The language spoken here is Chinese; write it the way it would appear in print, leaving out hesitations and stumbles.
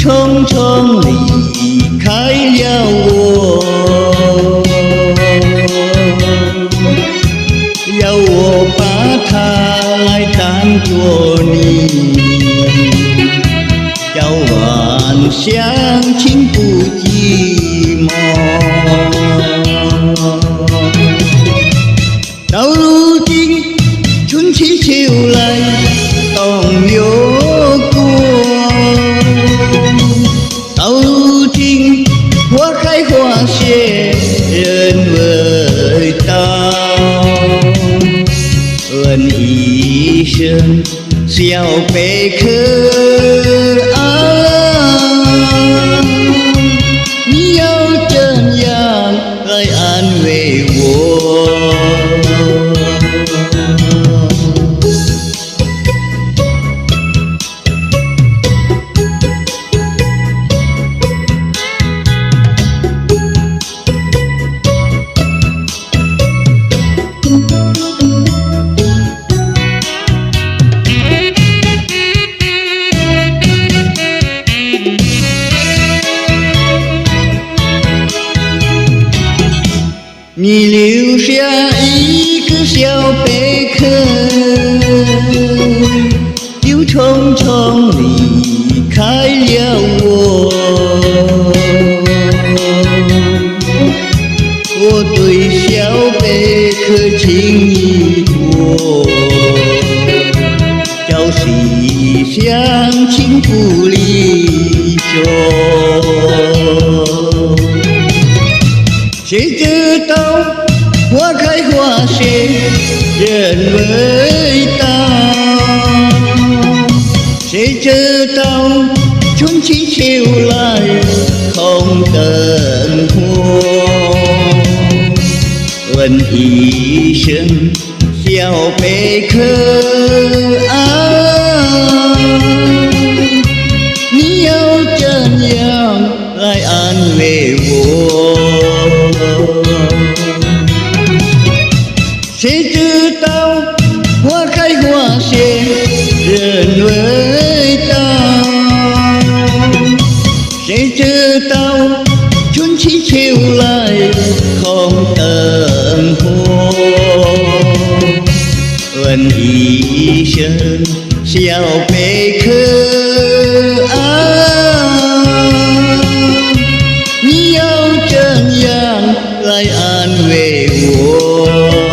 匆匆离开了我，要我把它来当作你，叫晚相亲不寂寞。到如今春去秋来冬流过，到如今花开花谢人未到，问一声小贝壳你要怎样来安慰我？你留下一个小贝壳，又匆匆离开了我。我对小贝壳情意多，朝夕相亲不离休。谁知道花开花谢人未到，谁知道春去秋来空灯火？问一声小贝壳你要怎样来安慰我？谁知道花开花谢人未到，谁知道春去秋来空灯火？问一声小贝壳你要怎样来安慰我？